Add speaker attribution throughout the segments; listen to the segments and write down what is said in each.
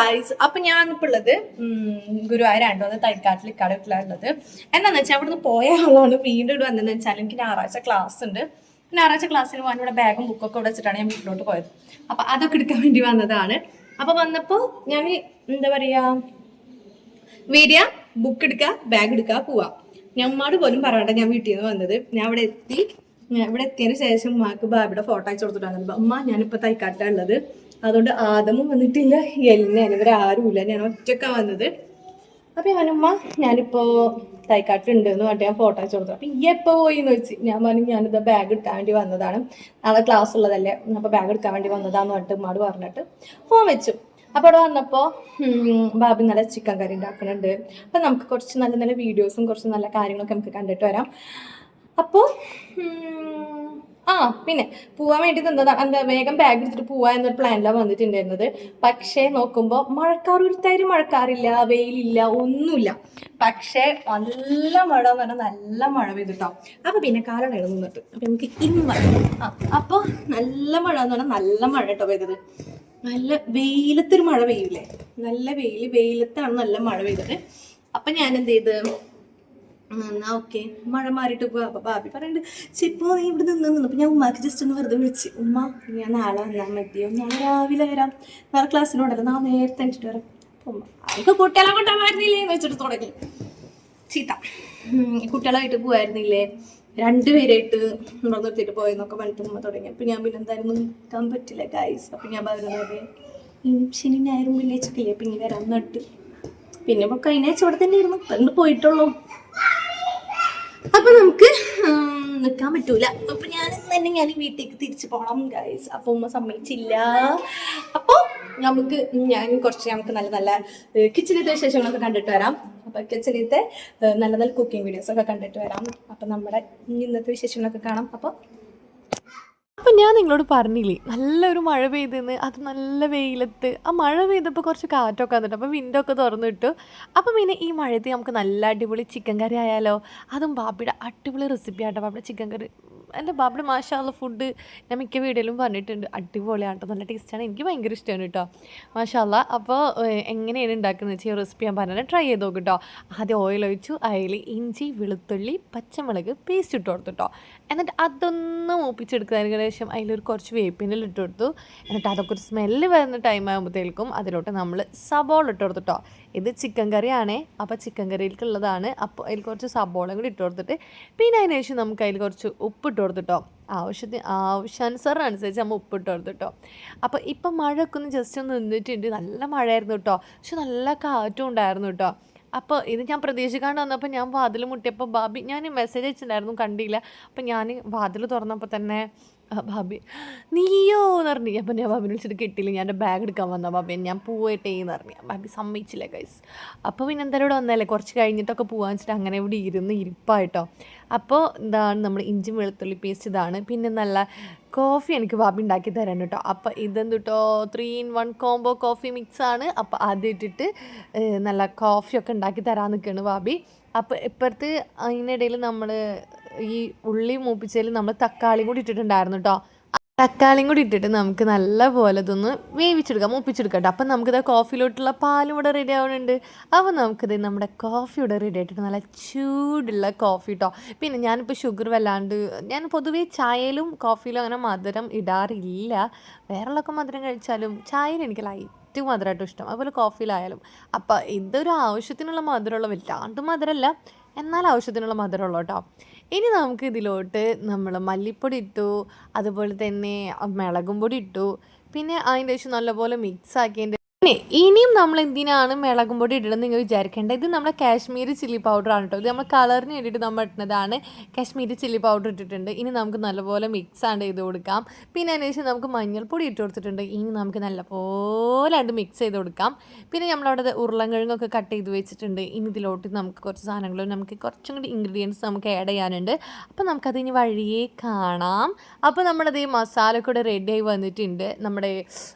Speaker 1: Guys, അപ്പൊ ഞാനിപ്പോ ഉള്ളത് ഗുരുവായൂരാണ്ടോ അത് തൈക്കാട്ടിൽ ഇക്കാടെ വീട്ടിലുള്ളത്. എന്താന്ന് വെച്ചാൽ അവിടുന്ന് പോയ ആളാണ് വീണ്ടും ഇവിടെ വന്നതെന്ന് വെച്ചാൽ എനിക്ക് ഞായറാഴ്ച ക്ലാസ് ഉണ്ട്. ഞായറാഴ്ച ക്ലാസ്സിന് പോകാൻ ഇവിടെ ബാഗും ബുക്കൊക്കെ ഇവിടെ വെച്ചിട്ടാണ് ഞാൻ വീട്ടിലോട്ട് പോയത്. അപ്പൊ അതൊക്കെ എടുക്കാൻ വേണ്ടി വന്നതാണ്. അപ്പൊ വന്നപ്പോ ഞാൻ എന്താ പറയാ, വരിക, ബുക്ക് എടുക്കുക, ബാഗ് എടുക്കുക, പോവാ. ഞാൻ ഉമ്മാട് പോലും പറയാണ്ട് ഞാൻ വീട്ടിൽ നിന്ന് വന്നത്. ഞാൻ ഇവിടെ എത്തി. ഇവിടെ എത്തിയതിന് ശേഷം ഉമ്മാക്ക് ബാബിയുടെ ഫോട്ടോ അയച്ചു കൊടുത്തിട്ടാണ്. ഉമ്മ ഞാനിപ്പോ തൈക്കാട്ടിലാണ് ഉള്ളത്, അതുകൊണ്ട് ആദമും വന്നിട്ടില്ല, എല്ലാം ഇവരാരുമില്ല, ഞാൻ ഒറ്റക്കാണ് വന്നത്. അപ്പൊ ഞാനുമ്മ ഞാനിപ്പോ തൈക്കാട്ടുണ്ട് എന്ന് പറഞ്ഞിട്ട് ഞാൻ ഫോട്ടോ അയച്ചു കൊടുത്തു. അപ്പൊ ഈ എപ്പോ പോയി എന്ന് വെച്ച് ഞാൻ പറഞ്ഞു ഞാനിത് ബാഗ് എടുക്കാൻ വേണ്ടി വന്നതാണ്, നാളെ ക്ലാസ് ഉള്ളതല്ലേ, അപ്പൊ ബാഗ് എടുക്കാൻ വേണ്ടി വന്നതാന്ന് പറഞ്ഞിട്ട് ഉമ്മാട് പറഞ്ഞിട്ട് ഫോൺ വെച്ചു. അപ്പൊ അവിടെ വന്നപ്പോ ബാബി നല്ല ചിക്കൻ കറി ഉണ്ടാക്കുന്നുണ്ട്. അപ്പൊ നമുക്ക് കുറച്ച് നല്ല നല്ല വീഡിയോസും കുറച്ച് നല്ല കാര്യങ്ങളൊക്കെ നമുക്ക് കണ്ടിട്ട് വരാം. അപ്പോൾ പിന്നെ പോവാൻ വേണ്ടി നിന്നതാണ്, എന്താ വേഗം ബാഗ് എടുത്തിട്ട് പോവാ എന്നൊരു പ്ലാനിലാണ് വന്നിട്ടുണ്ടായിരുന്നത്. പക്ഷേ നോക്കുമ്പോൾ മഴക്കാർ, ഒരു തരി മഴക്കാറില്ല, വെയിലില്ല, ഒന്നുമില്ല. പക്ഷേ നല്ല മഴ എന്ന് പറഞ്ഞാൽ നല്ല മഴ പെയ്തിട്ടോ. അപ്പൊ പിന്നെ കാലം നിന്നിട്ട് അപ്പൊ നമുക്ക് അപ്പോൾ നല്ല മഴ എന്ന് പറഞ്ഞാൽ നല്ല മഴ കേട്ടോ പെയ്തത്. നല്ല വെയിലത്തൊരു മഴ പെയ്യൂലേ, നല്ല വെയിലത്താണ് നല്ല മഴ പെയ്തത്. അപ്പൊ ഞാൻ എന്ത് ചെയ്ത്, എന്നാ ഓക്കെ മഴ മാറിയിട്ട് പോവാ. അപ്പൊ ഭാബി പറയുന്നുണ്ട് ചിപ്പോ നീ ഇവിടെ നിന്ന്. അപ്പൊ ഞാൻ ഉമ്മാക്ക് ജസ്റ്റ് ഒന്ന് വെറുതെ വിളിച്ച്, ഉമ്മ ഞാൻ നാളെ വന്നാൽ മതിയോ, നാളെ രാവിലെ വരാം, വേറെ ക്ലാസ്സിനോടല്ലോ, നാളെ നേരത്തെ എന്നിട്ട് വരാം. ഉമ്മ എനിക്ക് കുട്ടികളെ കൊണ്ടുപോകായിരുന്നില്ലേ എന്ന് വെച്ചിട്ട് തുടങ്ങി ചീത്ത. കുട്ടികളായിട്ട് പോവായിരുന്നില്ലേ, രണ്ടുപേരായിട്ട് നിർത്തിയിട്ട് പോയെന്നൊക്കെ പറഞ്ഞിട്ട് ഉമ്മ തുടങ്ങി. അപ്പൊ ഞാൻ പിന്നെ എന്തായാലും നിൽക്കാൻ പറ്റില്ല ഗൈസ്. അപ്പൊ ഞാൻ പറയുന്നത് ശനി ഞായറും വെള്ളിയാഴ്ചക്കില്ലേ പിന്നെ വരാൻ നട്ട്, പിന്നെ ഇപ്പൊ കഴിഞ്ഞ ആഴ്ച ഇവിടെ തന്നെ ഇരുന്നു, പണ്ട് പോയിട്ടുള്ളൂ. അപ്പൊ നമുക്ക് നിൽക്കാൻ പറ്റൂല. അപ്പൊ ഞാൻ വീട്ടിലേക്ക് തിരിച്ചു പോകണം ഗൈസ്. അപ്പൊ ഉമ്മ സമ്മതിച്ചില്ല. അപ്പൊ നമുക്ക് നല്ല നല്ല കിച്ചണിലത്തെ വിശേഷങ്ങളൊക്കെ കണ്ടിട്ട് വരാം. അപ്പൊ കിച്ചണിലത്തെ നല്ല നല്ല കുക്കിംഗ് വീഡിയോസ് ഒക്കെ കണ്ടിട്ട് വരാം. അപ്പൊ നമ്മുടെ ഇന്നത്തെ വിശേഷങ്ങളൊക്കെ കാണാം.
Speaker 2: അപ്പം ഞാൻ നിങ്ങളോട് പറഞ്ഞില്ലേ നല്ലൊരു മഴ പെയ്തെന്ന്, അത് നല്ല വെയിലത്ത്. ആ മഴ പെയ്തപ്പോൾ കുറച്ച് കാറ്റൊക്കെ വന്നിട്ട് അപ്പോൾ വിൻഡോ ഒക്കെ തുറന്നിട്ടു. അപ്പം പിന്നെ ഈ മഴയത്ത് നമുക്ക് നല്ല അടിപൊളി ചിക്കൻ കറി ആയാലോ. അതും ബാബിയുടെ അടിപൊളി റെസിപ്പി ആട്ടോ ബാബിയുടെ ചിക്കൻ കറി. എൻ്റെ ബാബിയുടെ മാഷാള്ള ഫുഡ് ഞാൻ മിക്ക വീഡിയോയിലും പറഞ്ഞിട്ടുണ്ട്, അടിപൊളിയാട്ടോ, നല്ല ടേസ്റ്റാണ്, എനിക്ക് ഭയങ്കര ഇഷ്ടമാണ് കേട്ടോ മാഷാല്ല. അപ്പോൾ എങ്ങനെയാണ് ഉണ്ടാക്കുന്നത് വെച്ചാൽ ഈ റെസിപ്പി ഞാൻ പറഞ്ഞാൽ ട്രൈ ചെയ്ത് നോക്കും കേട്ടോ. ആദ്യം ഓയിൽ ഒഴിച്ചു, അതിൽ ഇഞ്ചി വെളുത്തുള്ളി പച്ചമുളക് പേസ്റ്റ് ഇട്ട് കൊടുത്തു കേട്ടോ. എന്നിട്ട് അതൊന്ന് മൂപ്പിച്ചെടുക്കുക. ഏകദേശം അതിലൊരു കുറച്ച് വേപ്പിൻ്റെ ഇട്ട് കൊടുത്തു. എന്നിട്ട് അതൊക്കെ ഒരു സ്മെല്ല് വരുന്ന ടൈം ആകുമ്പോഴത്തേക്കും അതിലോട്ട് നമ്മൾ സബോള ഇട്ട് കൊടുത്തിട്ടോ. ഇത് ചിക്കൻ കറിയാണേ, അപ്പോൾ ചിക്കൻ കറിയിലേക്കുള്ളതാണ്. അപ്പോൾ അതിൽ കുറച്ച് സബോള കൂടി ഇട്ട് കൊടുത്തിട്ട് പിന്നെ അതിന് ശേഷം നമുക്ക് അതിൽ കുറച്ച് ഉപ്പിട്ട് കൊടുത്തിട്ടോ. ആവശ്യാനുസരണം അനുസരിച്ച് നമ്മൾ ഉപ്പിട്ട് കൊടുത്തിട്ടോ. അപ്പോൾ ഇപ്പം മഴയൊക്കെ ഒന്ന് ജസ്റ്റ് ഒന്ന് നിന്നിട്ടുണ്ട്. നല്ല മഴയായിരുന്നു കേട്ടോ, പക്ഷെ നല്ല കാറ്റും ഉണ്ടായിരുന്നു കേട്ടോ. അപ്പോൾ ഇത് ഞാൻ പ്രതീക്ഷിക്കാണ്ട് വന്നപ്പോൾ ഞാൻ വാതിൽ മുട്ടിയപ്പോൾ ബാബി, ഞാൻ മെസ്സേജ് അയച്ചിട്ടുണ്ടായിരുന്നു കണ്ടില്ല. അപ്പം ഞാൻ വാതിൽ തുറന്നപ്പോൾ തന്നെ ഭാബി നീയോ എന്ന് പറഞ്ഞു. അപ്പം ഞാൻ ബാബിനെ വിളിച്ചിട്ട് കിട്ടിയില്ല, ഞാൻ എൻ്റെ ബാഗ് എടുക്കാൻ വന്ന ബാബി, ഞാൻ പോയിട്ടേ എന്ന് പറഞ്ഞു. ബാബി സമ്മതിച്ചില്ല ഗൈസ്. അപ്പോൾ പിന്നെ എന്തായാലും ഇവിടെ വന്നല്ലേ, കുറച്ച് കഴിഞ്ഞിട്ടൊക്കെ പോകാൻ വെച്ചിട്ട് അങ്ങനെ ഇവിടെ ഇരിപ്പായിട്ടോ. അപ്പോൾ ഇതാണ് നമ്മൾ ഇഞ്ചി വെളുത്തുള്ളി പേസ്റ്റ്, ഇതാണ്. പിന്നെ നല്ല കോഫി എനിക്ക് ബാബി ഉണ്ടാക്കി തരാൻ കേട്ടോ. അപ്പോൾ ഇതെന്തുട്ടോ 3-in-1 കോംബോ കോഫി മിക്സാണ്. അപ്പോൾ അത് ഇട്ടിട്ട് നല്ല കോഫിയൊക്കെ ഉണ്ടാക്കി തരാൻ നിൽക്കുകയാണ് ബാബി. അപ്പോൾ ഇപ്പുറത്ത് അതിനിടയിൽ നമ്മൾ ഈ ഉള്ളി മൂപ്പിച്ചതിൽ നമ്മൾ തക്കാളിയും കൂടി ഇട്ടിട്ടുണ്ടായിരുന്നു കേട്ടോ. തക്കാളിയും കൂടി ഇട്ടിട്ട് നമുക്ക് നല്ല പോലെ ഇതൊന്ന് വേവിച്ചെടുക്കാം, മൂപ്പിച്ചെടുക്കാം കേട്ടോ. അപ്പം നമുക്കിത് കോഫിയിലോട്ടുള്ള പാലും ഇവിടെ റെഡി ആവുന്നുണ്ട്. അപ്പോൾ നമുക്കിത് നമ്മുടെ കോഫി ഇവിടെ റെഡി ആയിട്ടുണ്ട്, നല്ല ചൂടുള്ള കോഫി കേട്ടോ. പിന്നെ ഞാനിപ്പോൾ ഷുഗർ വല്ലാണ്ട്, ഞാൻ പൊതുവേ ചായയിലും കോഫിയിലും അങ്ങനെ മധുരം ഇടാറില്ല. വേറെയുള്ളൊക്കെ മധുരം കഴിച്ചാലും ചായയിൽ എനിക്ക് ലൈറ്റ് മധുരമായിട്ടും ഇഷ്ടം, അതുപോലെ കോഫിയിലായാലും. അപ്പം ഇതൊരു ആവശ്യത്തിനുള്ള മധുരമുള്ള, വല്ലാണ്ട് മധുരമല്ല എന്നാൽ ആവശ്യത്തിനുള്ള മധുരമുള്ളൂ കേട്ടോ. ഇനി നമുക്ക് ഇതിലോട്ട് നമ്മൾ മല്ലിപ്പൊടി ഇട്ടു, അതുപോലെ തന്നെ മുളകും പൊടി ഇട്ടു. പിന്നെ അതിൻ്റെ ശേഷം നല്ലപോലെ മിക്സ് ആക്കിയതിൻ്റെ ഇനിയും നമ്മൾ എന്തിനാണ് മുളകും പൊടി ഇടണമെന്ന് നിങ്ങൾ വിചാരിക്കേണ്ടത്. ഇത് നമ്മുടെ കാശ്മീരി ചില്ലി പൗഡറാണ് കേട്ടോ. ഇത് നമ്മൾ കളറിന് വേണ്ടിയിട്ട് നമ്മൾ ഇടുന്നതാണ്. കാശ്മീരി ചില്ലി പൗഡർ ഇട്ടിട്ടുണ്ട്. ഇനി നമുക്ക് നല്ലപോലെ മിക്സ് ആണ്ട് ചെയ്ത് കൊടുക്കാം. പിന്നെ അതിന് ശേഷം നമുക്ക് മഞ്ഞൾപ്പൊടി ഇട്ട് കൊടുത്തിട്ടുണ്ട്. ഇനി നമുക്ക് നല്ലപോലെ ആണ്ട് മിക്സ് ചെയ്ത് കൊടുക്കാം. പിന്നെ നമ്മളവിടെ ഉരുളൻകിഴങ്ങൊക്കെ കട്ട് ചെയ്ത് വെച്ചിട്ടുണ്ട്. ഇനി ഇതിലോട്ട് നമുക്ക് കുറച്ച് സാധനങ്ങളും നമുക്ക് കുറച്ചും കൂടി ഇൻഗ്രീഡിയൻസ് നമുക്ക് ആഡ് ചെയ്യാനുണ്ട്. അപ്പോൾ നമുക്കത് ഇനി വഴിയേ കാണാം. അപ്പോൾ നമ്മുടെ ഈ മസാല കൂടെ റെഡി ആയി വന്നിട്ടുണ്ട്. നമ്മുടെ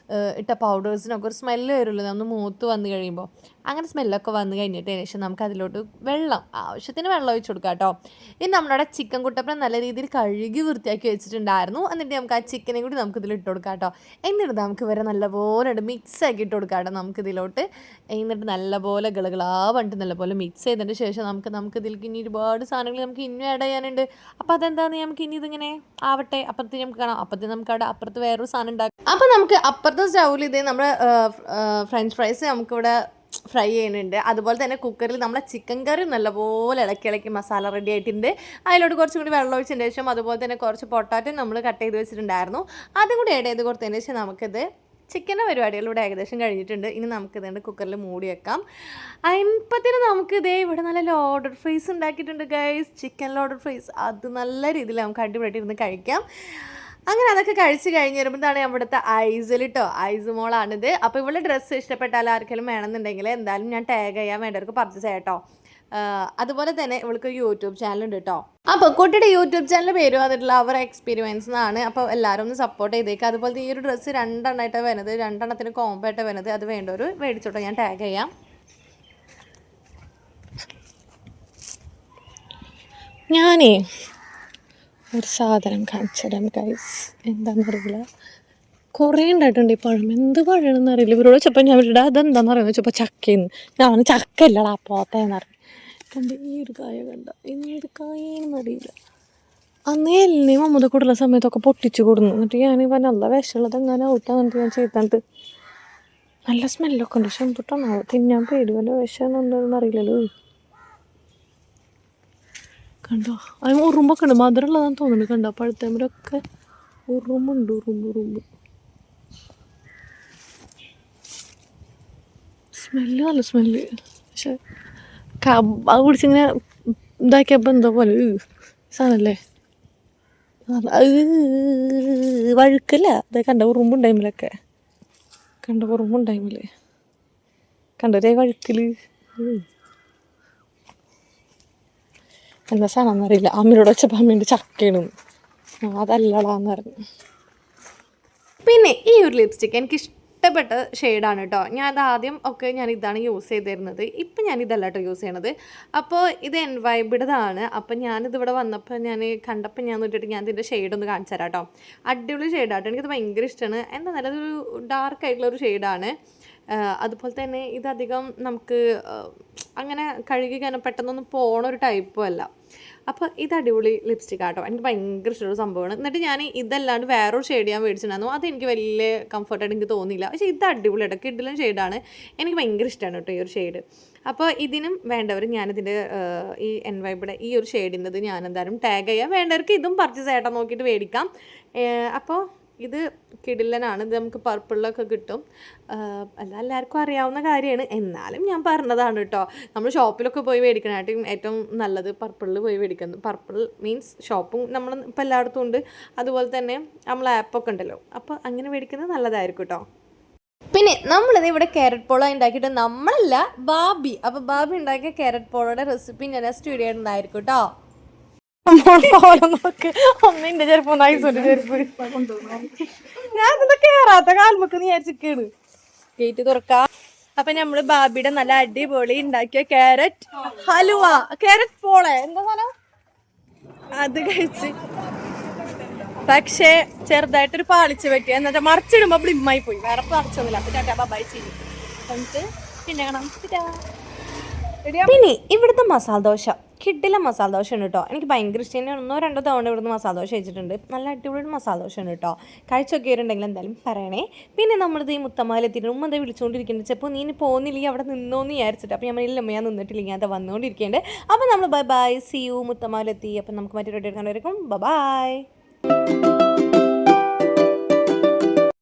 Speaker 2: ഇട്ട പൗഡേഴ്സിനൊക്കെ ഒരു സ്മെല്ല് വരുമല്ലോ ഒന്ന് മൂത്ത് വന്നു കഴിയുമ്പോൾ. അങ്ങനെ സ്മെല്ലൊക്കെ വന്ന് കഴിഞ്ഞിട്ട് ശേഷം നമുക്ക് അതിലോട്ട് ആവശ്യത്തിന് വെള്ളം ഒഴിച്ച് കൊടുക്കാം കേട്ടോ. ഇനി നമ്മുടെ ചിക്കൻ കുട്ടപ്പൻ നല്ല രീതിയിൽ കഴുകി വൃത്തിയാക്കി വെച്ചിട്ടുണ്ടായിരുന്നു. എന്നിട്ട് നമുക്ക് ആ ചിക്കനെ കൂടി നമുക്ക് ഇതിൽ ഇട്ട് കൊടുക്കാം കേട്ടോ. എന്നിട്ട് നമുക്ക് വരെ നല്ലപോലെ മിക്സ് ആക്കി ഇട്ട് കൊടുക്കാം കേട്ടോ നമുക്കിതിലോട്ട്. എന്നിട്ട് നല്ലപോലെ ഗളഗളാ പറഞ്ഞിട്ട് നല്ലപോലെ മിക്സ് ചെയ്തതിന് ശേഷം നമുക്ക് ഇതിലേക്ക് ഇനി ഒരുപാട് സാധനങ്ങൾ നമുക്ക് ഇനി ആഡ് ചെയ്യാനുണ്ട്. അപ്പോൾ അതെന്താണെന്ന് നമുക്ക് ഇനി ഇതിങ്ങനെ ആവട്ടെ. അപ്പുറത്തേക്ക് നമുക്ക് കാണാം. അപ്പുറത്തേക്ക് നമുക്ക് അവിടെ അപ്പുറത്ത് വേറൊരു സാധനം ഉണ്ടാക്കും. അപ്പോൾ നമുക്ക് അപ്പുറത്തെ സ്റ്റൗവിൽ ഇത് നമ്മുടെ ഫ്രഞ്ച് ഫ്രൈസ് നമുക്കിവിടെ ഫ്രൈ ചെയ്യുന്നുണ്ട്. അതുപോലെ തന്നെ കുക്കറിൽ നമ്മളെ ചിക്കൻ കറി നല്ലപോലെ ഇളക്കി മസാല റെഡി ആയിട്ടുണ്ട്. അതിലോട്ട് കുറച്ചും കൂടി വെള്ളം ഒഴിച്ചതിന് ശേഷം അതുപോലെ തന്നെ കുറച്ച് പൊട്ടാറ്റോ നമ്മൾ കട്ട് ചെയ്ത് വെച്ചിട്ടുണ്ടായിരുന്നു. അതും കൂടി ആഡ് ചെയ്ത് കൊടുത്തതിന് ശേഷം നമുക്കിത് ചിക്കൻ്റെ പരിപാടികളിലൂടെ ഏകദേശം കഴിഞ്ഞിട്ടുണ്ട്. ഇനി നമുക്കിതുകൊണ്ട് കുക്കറിൽ മൂടി വെക്കാം. അൻപത്തിന് നമുക്കിതേ ഇവിടെ നല്ല ലോഡഡ് ഫ്രൈസ് ഉണ്ടാക്കിയിട്ടുണ്ട് ഗൈസ്. ചിക്കൻ ലോഡഡ് ഫ്രൈസ് അത് നല്ല രീതിയിൽ നമുക്ക് അടിപൊളിയായിട്ടിരുന്ന് കഴിക്കാം. അങ്ങനെ അതൊക്കെ കഴിച്ച് കഴിഞ്ഞ് വരുമ്പോഴാണ് അവിടുത്തെ ഐസ് മോളാണിത്. അപ്പോൾ ഇവിടെ ഡ്രസ്സ് ഇഷ്ടപ്പെട്ടാൽ ആർക്കെങ്കിലും വേണമെന്നുണ്ടെങ്കിൽ എന്തായാലും ഞാൻ ടാഗ് ചെയ്യാൻ വേണ്ടവർക്ക് പർച്ചേസ് ചെയ്യാം കേട്ടോ. അതുപോലെ തന്നെ ഇവൾക്ക് യൂട്യൂബ് ചാനലുണ്ട് കേട്ടോ. അപ്പോൾ കുട്ടിയുടെ യൂട്യൂബ് ചാനൽ പേര് വന്നിട്ടുള്ള അവർ എക്സ്പീരിയൻസ് എന്നാണ്. അപ്പോൾ എല്ലാവരും ഒന്ന് സപ്പോർട്ട് ചെയ്തേക്കുക. അതുപോലെ ഈ ഒരു ഡ്രസ്സ് 2 എണ്ണമായിട്ടാണ് വരുന്നത്, 2 എണ്ണത്തിന് കോംബോ ആയിട്ടാണ് വരുന്നത്. അത് വേണ്ടവർ മേടിച്ചോട്ടോ, ഞാൻ ടാഗ് ചെയ്യാം. ഞാനേ ഒരു സാധനം കാണിച്ചിടാം ഗൈസ്. എന്താണെന്ന് അറിയില്ല, കുറേ ഉണ്ടായിട്ടുണ്ട് ഈ പഴം. എന്ത് പഴമാണെന്ന് അറിയില്ല. ഇവരോട് വെച്ചപ്പോൾ ഞാൻ ഇവിടെ അതെന്താണെന്ന് പറയുന്നത് വെച്ചപ്പോൾ ചക്കയെന്ന്. ഞാൻ ചക്കയല്ലടാ പോത്തേന്ന് അറിയാം. കണ്ട് ഈ ഒരു കായ കണ്ട എന്ത് കായെന്ന് അറിയില്ല. അന്ന് എല്ലാം മമ്മൂത കൂടുള്ള സമയത്തൊക്കെ പൊട്ടിച്ചു കൊടുന്നു. എന്നിട്ട് ഞാൻ നല്ല വിഷമുള്ളത് എങ്ങനെ ഔട്ടാന്നിട്ട് ഞാൻ ചെയ്തിട്ട് നല്ല സ്മെല്ലൊക്കെ ഉണ്ട്. പക്ഷെ എന്തൊട്ടാണോ തിന്നാൻ പേടി, വല്ല വിഷമെന്നുണ്ടോയെന്ന് അറിയില്ലല്ലോ. കണ്ടോ അതിന് ഉറുമ്പൊക്കെ ഉണ്ട്, മധുരമുള്ളതാന്ന് തോന്നുന്നു. കണ്ടോ പഴുത്തേമ്പലൊക്കെ ഉറുമ്പുണ്ട്, ഉറുമ്പ്. സ്മെല്ല് നല്ല സ്മെല്ല്. പക്ഷെ അത് പിടിച്ചിങ്ങനെ ഇതാക്കിയപ്പോൾ എന്തോ പോലെ സാധനല്ലേ. വഴുക്കല്ല അതെ. കണ്ട ഉറുമ്പുണ്ടായ്മലൊക്കെ, കണ്ടൊരേ വഴുക്കല്. എന്താ സാധനം അറിയില്ല. അമ്മയോട് വെച്ചപ്പോൾ അമ്മേൻ്റെ ചക്കയാണ്, അതല്ലടാന്ന് പറഞ്ഞു. പിന്നെ ഈ ഒരു ലിപ്സ്റ്റിക്ക് എനിക്ക് ഇഷ്ടപ്പെട്ട ഷെയ്ഡാണ് കേട്ടോ. ഞാൻ ആദ്യം ഒക്കെ ഞാൻ ഇതാണ് യൂസ് ചെയ്തിരുന്നത്. ഇപ്പം ഞാൻ ഇതല്ല കേട്ടോ യൂസ് ചെയ്യണത്. അപ്പോൾ ഇത് എൻവൈബിഡതാണ്. അപ്പം ഞാനിതിവിടെ വന്നപ്പോൾ ഞാൻ കണ്ടപ്പോൾ ഞാൻ നോക്കിയിട്ട് ഞാൻ ഇതിൻ്റെ ഷെയ്ഡൊന്ന് കാണിച്ചു തരാം കേട്ടോ. അടിപൊളി ഷെയ്ഡാട്ടോ, എനിക്കത് ഭയങ്കര ഇഷ്ടമാണ്. എന്താ നല്ലതൊരു ഡാർക്ക് ആയിട്ടുള്ളൊരു ഷെയ്ഡാണ്. അതുപോലെ തന്നെ ഇതധികം നമുക്ക് അങ്ങനെ കഴുകി കഴിഞ്ഞാൽ പെട്ടെന്നൊന്നും പോകണ ഒരു ടൈപ്പും അല്ല. അപ്പോൾ ഇത് അടിപൊളി ലിപ്സ്റ്റിക് ആട്ടോ, എനിക്ക് ഭയങ്കര ഇഷ്ടമുള്ള സംഭവമാണ്. എന്നിട്ട് ഞാൻ ഇതല്ലാണ്ട് വേറൊരു ഷെയ്ഡ് ഞാൻ മേടിച്ചിട്ടുണ്ടായിരുന്നു. അതെനിക്ക് വലിയ കംഫർട്ടായിട്ട് എനിക്ക് തോന്നിയില്ല. പക്ഷേ ഇത് അടിപൊളിയാട്ടോ, കിഡിലും ഷെയ്ഡാണ്. എനിക്ക് ഭയങ്കര ഇഷ്ടമാണ് കേട്ടോ ഈ ഒരു ഷെയ്ഡ്. അപ്പോൾ ഇതിനും വേണ്ടവർ ഞാനിതിൻ്റെ ഈ എൻവൈബിയുടെ ഈ ഒരു ഷെയ്ഡിൻ്റെത് ഞാൻ എന്തായാലും ടാഗ് ചെയ്യാം. വേണ്ടവർക്ക് ഇതും പർച്ചേസ് ആയിട്ടാണ് നോക്കിയിട്ട് മേടിക്കാം. അപ്പോൾ ഇത് കിടിലനാണ്. ഇത് നമുക്ക് പർപ്പിളിലൊക്കെ കിട്ടും. എല്ലാവർക്കും അറിയാവുന്ന കാര്യമാണ്, എന്നാലും ഞാൻ പറഞ്ഞതാണ് കേട്ടോ. നമ്മൾ ഷോപ്പിലൊക്കെ പോയി മേടിക്കണായിട്ടും ഏറ്റവും നല്ലത് പർപ്പിളിൽ പോയി മേടിക്കുന്നത്. പർപ്പിൾ മീൻസ് ഷോപ്പും നമ്മൾ ഇപ്പോൾ എല്ലായിടത്തും ഉണ്ട്. അതുപോലെ തന്നെ നമ്മൾ ആപ്പൊക്കെ ഉണ്ടല്ലോ, അപ്പോൾ അങ്ങനെ മേടിക്കുന്നത് നല്ലതായിരിക്കും കേട്ടോ. പിന്നെ നമ്മളിത് ഇവിടെ ക്യാരറ്റ് പോള ഉണ്ടാക്കിയിട്ട് നമ്മളല്ല ബാബി. അപ്പോൾ ബാബി ഉണ്ടാക്കിയ ക്യാരറ്റ് പോളയുടെ റെസിപ്പി ഞാൻ സ്റ്റുഡിയോ ഉണ്ടായിരിക്കും കേട്ടോ. നോക്ക് ഒന്നിന്റെ ചെറുപ്പം ഞാൻ കേറാത്ത കാൽമക്ക് വിചാരിച്ചിക്കാണ്. ഗേറ്റ് തുറക്കാം. അപ്പൊ നമ്മള് ബാബിയുടെ നല്ല അടിപൊളി ഉണ്ടാക്കിയ ക്യാരറ്റ് ഹലുവ, ക്യാരറ്റ് പോള എന്താ സാധനം അത് കഴിച്ച്. പക്ഷേ ചെറുതായിട്ടൊരു പാളിച്ച് പറ്റിയ എന്നിട്ട് മറിച്ചിടുമ്പോ ബ്ലിമ്മായി പോയി. വേറെ പറിച്ചൊന്നുമില്ല. അപ്പൊ ടാറ്റാ ബൈ ചെയ്തു. പിന്നെ കാണാം. പിന്നെ ഇവിടുത്തെ മസാല ദോശ കിഡിലെ മസാല ദോശ ഉണ്ട് കേട്ടോ. എനിക്ക് ഭയങ്കര ഇഷ്ടം. ഞാൻ 1-2 തവണ ഇവിടുന്ന് മസാല ദോശ കഴിച്ചിട്ടുണ്ട്. നല്ല അടിപൊളി മസാല ദോശ ഉണ്ട് കേട്ടോ. കഴിച്ചൊക്കെയുണ്ടെങ്കിൽ എന്തായാലും പറയണേ. പിന്നെ നമ്മളിത് ഈ മുത്തമാലെത്തിയിട്ട് ഉമ്മ എന്താ വിളിച്ചുകൊണ്ടിരിക്കുന്നുണ്ട്. ചിലപ്പോൾ നീ പോന്നില്ലെങ്കിൽ അവിടെ നിന്നോന്ന് വിചാരിച്ചിട്ട്. അപ്പോൾ ഞാൻ ഇല്ല ഞാൻ നിന്നിട്ടില്ലെങ്കിൽ അത് വന്നുകൊണ്ടിരിക്കേണ്ടത്. അപ്പോൾ നമ്മൾ ബൈ സി യു മുത്തമാലെത്തി. അപ്പം നമുക്ക് മറ്റൊരു വീഡിയോ എടുക്കാൻ വരയ്ക്കും. ബൈ.